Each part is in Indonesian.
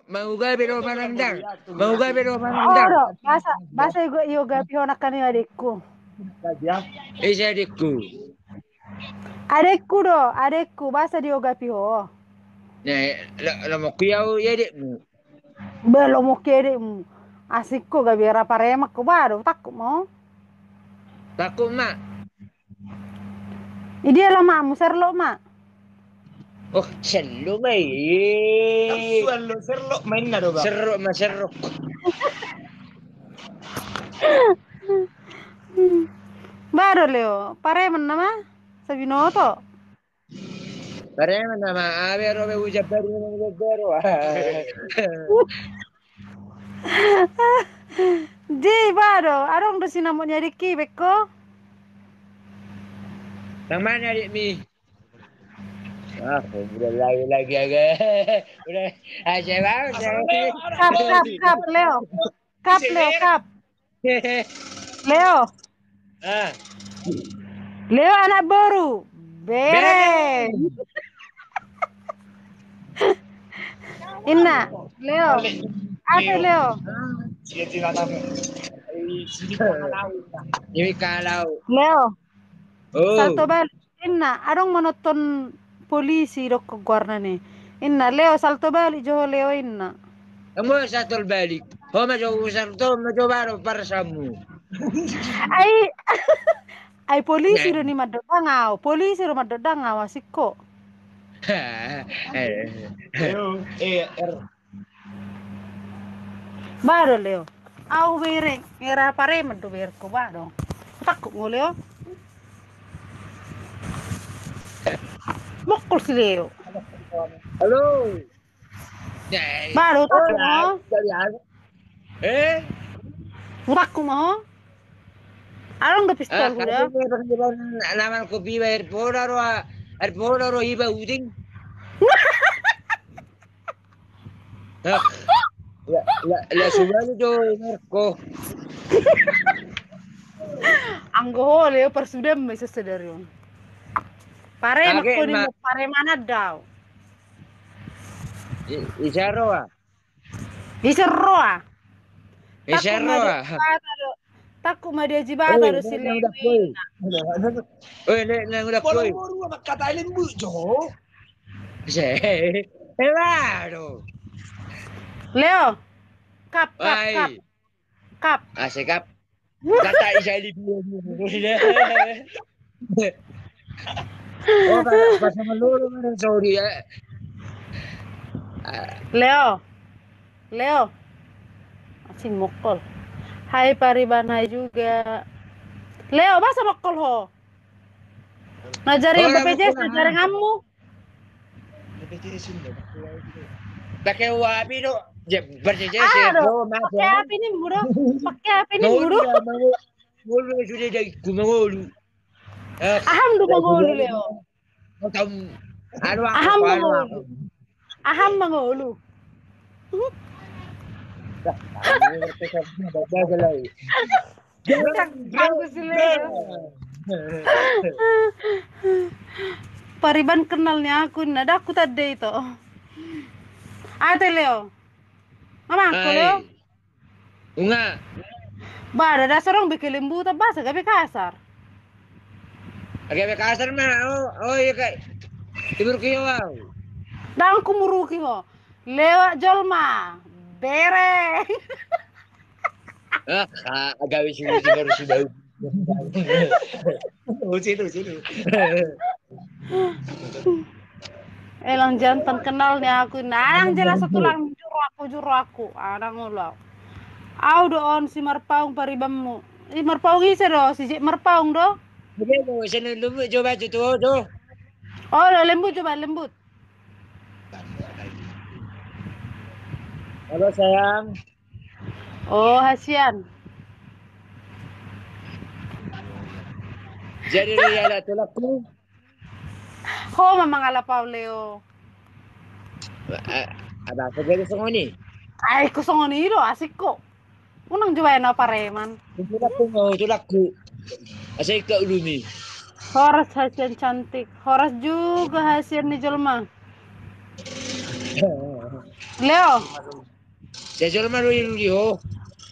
mau gawe do manandang. Mau gawe do Oh, manandang. do. Bahasa yoga pihona kan adikku. Isa adikku. Adekku bahasa di yoga piho. Nah, mau kuyau ya adikmu. Belum mau kirim. Asikku gak biar apa remak ku baru takut mau. Takut mak. Ini dia lah makmu serlo mak. Oh, selo mai. Suelo serlo main na do ba. Seruk mas seruk. Baru Leo, pareman nama Sabinoto. Parema nama ave robe uja baru baru. Di baru, arong do sinamon nyari ki beko. Yang mana adik mi? Udah lagi agak. Udah aja banget. Kap Leo. Kap. Leo. Ah, Leo anak baru. Bere. Inna, Leo. Apa Leo? Siya tinatawag. Ay, sili ko na lang. ini kalau. Leo. Oh, Salto balik. Inna, arong monoton polisi do ke guarna nih. Inna, Leo salto balik jo Leo inna. kamu satu balik. Oh, mau satu mau baru parasamu. Ai ai polisi do ni madodangau. Polisi do madodangau asiko. Leo, Baru Leo. Au bere, era pare madu ber ko ba dong. Takut ngo Leo. Mokol si Leo. Halo. Baru takut mo. Takut mo. Arong ga pistol ko Leo. Nama kopi airport aro iba uding. La subalo do narko. Anggo Leo persudem mesa sedarion. Pare Kage, makko ni ma. mo pare mana daw. Isaro. Diserroa. Isaro. Takut ma dia jibata do si Leo. Oi, nang udah Walang koy. moro magkatailin mo, Jo. Claro. Leo. Kap. Ay. Kap. Asikap. Kata isa libu. Oh, pas malulu man sorry. Leo. Asing mokol. Hai Pariban, hai juga. Leo, masa mokol ho? Ngajari Oh, BPJS, mokol, ngajari kamu. Pakai wabi do. Berjeje Aduh, pakai apa ini bro? Pakai apa ini bro? Mulu sudah dari kumangulu. Aham do mangulu Leo. Tahu Aham mangulu. Aham mangulu. Bagus sih Leo. Pariban kenalnya aku, nada aku tadi itu. Ate Leo. Mama aku Leo. Enggak. Ba, dasar orang bikin lembu tak bahasa, gak kasar. Agak kasar mah. Oh iya kak. Tibur kiyo wow. Dan aku muruki ho. Lewat jolma. Bere. Agak wisi baru sudah. Sino. Elang jantan kenalnya aku. Nah, jelas satu lang juru aku. Arang ulau. Au do on si marpaung paribammu. Si marpaung isa do, si marpaung do. Oke, mau sana dulu coba tuh. Oh, lembut coba lembut. Halo sayang. Oh, hasian. Jadi dia ada tulakku. Ho, memang ala Pauleo. Ada apa jadi semua ni? Ay, kusong ni do, asik ko. Unang juwain na pareman. Tulakku. Asal ikaw dulu ni. Horas hasian cantik. Horas juga hasian ni Jolma. Leo, Saya malu Leo.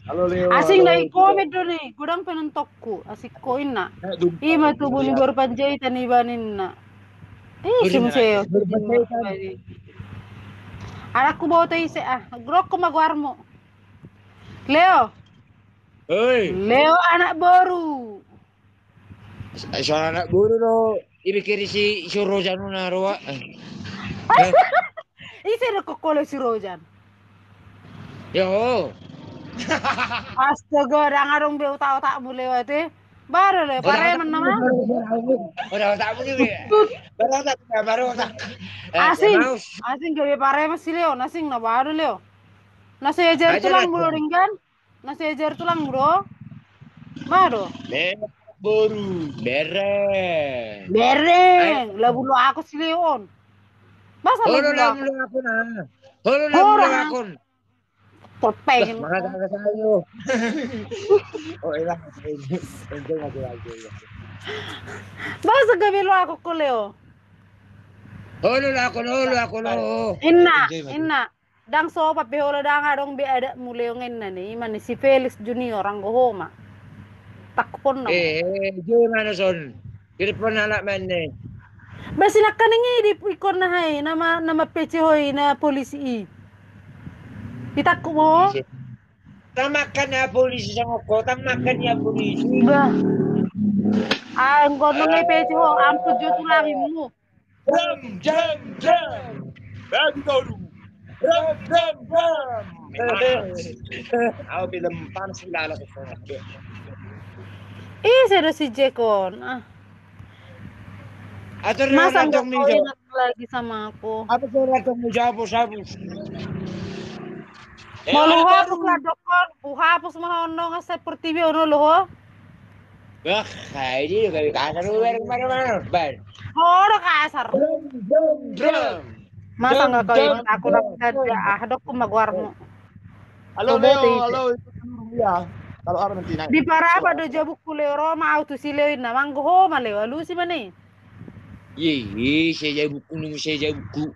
Halo Leo. asing halo. dari komen do nih, gudang penentokku, asik koin nak. Jumpa. Ima tuh buni baru panjaitan ibanin nak. Sumseo. Anakku bawa teh ise grok ko magwarmo. Leo, Hei, Leo anak baru. soal anak buru lo. Ibikiri si Rojan na roa. Ise na kokolo si Rojan. Yo. Astaga, dah ngarong beu tahu tak boleh wate. Baru le, pareman nama. Udah tak boleh. Baru tak. Asing gawe pareman si Leo, asing na baru Leo. Nasi ajar tulang bro ringkan. Nasi ajar tulang bro. Baru. Baru. Bereng. Bereng. Lah bulu aku si Leon. Masa Holo lah bulu aku na. Holo bulu aku. Pengen. Maka sayo. Oh iya. Enjoy lagi. Masa gawe lo aku ko Leo. Holo aku lo. Inna. Dang so papi holo dang adong be ada muleo ngenna ni man si Felix Junior ang gohoma. Takpon na. Joy mana son. Kira pun anak mana. Basi nakaningi di ikon na hay nama PC hoy na polisi. Ditakko mo? Tamakan na polisi sa ko, tamakan niya polisi. Ba. Ang gono ngay PC ho, ang pudyo tulangin mo. Jam. Baru baru. Ram. Aku film panas lala ko. Sero si Jekon. Ato Masa na nggak natong kau niyo. ingat lagi sama aku? Apa sa natong mo sabos. Mau hapus lah dokon, hapus mahono nga seperti ono loho. Wah, kaya di kami kasar luar kemana-mana. Ban. Horo kasar. Drum. Masa nggak kau ingat aku nagkadya dok kumagwarmo. Halo Coba Leo, tuh, halo. Ya. Kalau orang nanti naik. Di para apa do jabuk kulero ma auto silewin na manggo ho malewa lusi mane. Saya buku nung saya buku.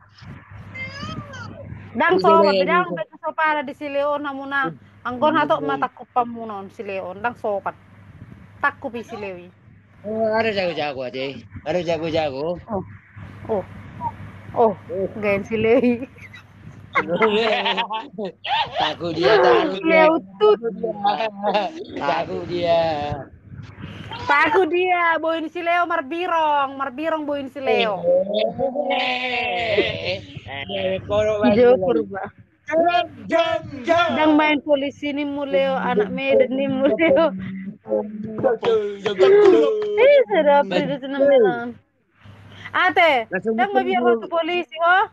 Dang so bidang beto so para di sileon namuna. Anggon hato matakop pamunon sileon dang sopat. Takko pi silewi. Ada jago-jago ate. Ada jago-jago. Oh, gain silewi. Takut dia. Leutut. Takut dia. Boin si Leo marbirong boin si Leo. Hijau purba. Dang main polisi ni mu Leo, anak Medan ni mu Leo. Sedap itu senang. Ate, dang mabiar ho tu polisi ho.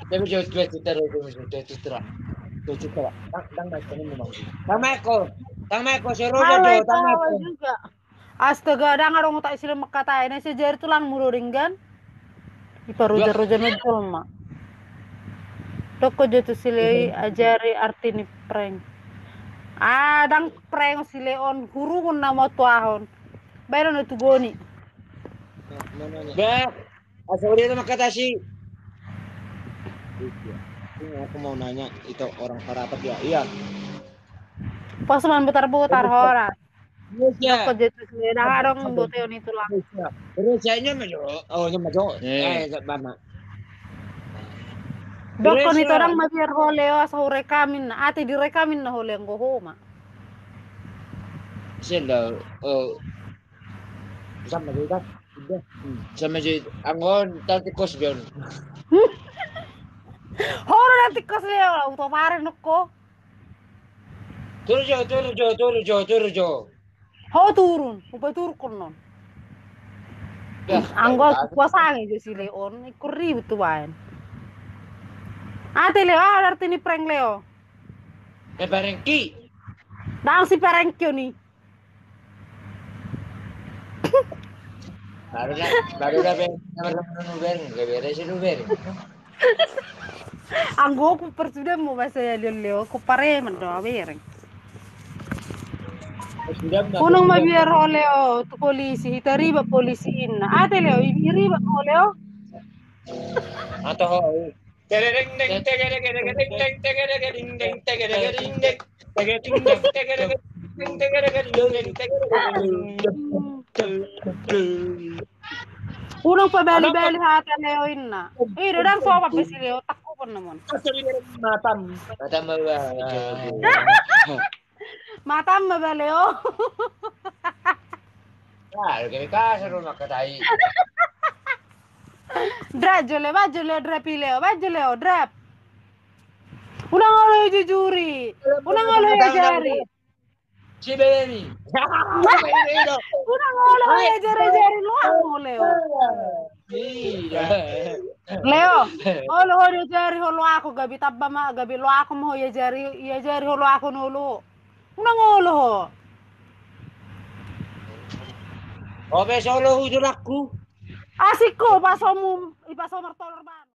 Tapi jauh Tama ko si Roja juga. Astaga, dang arong tak sila makatain si jari tulang mururinggan. Iparuja-ruja medol ma. Doko jatuh sila ajari arti ni prank. Dang prank si Leon hurungun nama tuahon. Bayar na tugoni. Ba, asal dia makata si. Aku mau nanya itu orang rapat ya. Iya. Pas man putar-putar hora. Ya. Doko jatuh sila daharong boteon itu lang. Terus saya majo. Oh, nyama jo. Mama. Doko nito orang mabiar holeo sa rekamin na. Ate di rekamin na hole ang gohoma. Sila, sama juga. Sama je angon tati kos bion. Horo nanti kos leo, uto pare noko. Turjo. Ho turun, upay turun non. Anggol kuasang aja si Leon, ikut ribut tuh bayan. Ate Leo, arti ni prank Leo. Parengki. Dang si Parengkyo nih. Baru dah beres ber. Anggo ko persudah mo basa ya Leo, ko pare man do bereng. Unang mabiar ho Leo, tu polisi, itariba polisi inna. Ate Leo, iriba ho Leo. Atau Tegedeng deng tegedeng deng deng tegedeng deng deng tegedeng deng deng tegedeng deng tegedeng deng tegedeng deng tegedeng. Unang pabali-bali hata Leo inna. Dodang so pa besi Leo takko pun naman. Asli matam. mata mawa. Matam ba Leo? Ah, kayak kasar rumah katai. Drap jole, baju Leo drap Leo, baju Leo drap. Unang olo jujuri. Unang olo jari. Si Benny. Unang olo jari lo amo Leo. Iya. Leo, olo jari holo aku gabi tabba ma gabi lo aku mo ya jari holo aku nolo. Unang olo ho. Oh, besok lo hujur aku. Asik ko pasomu ipasomar tolor ban.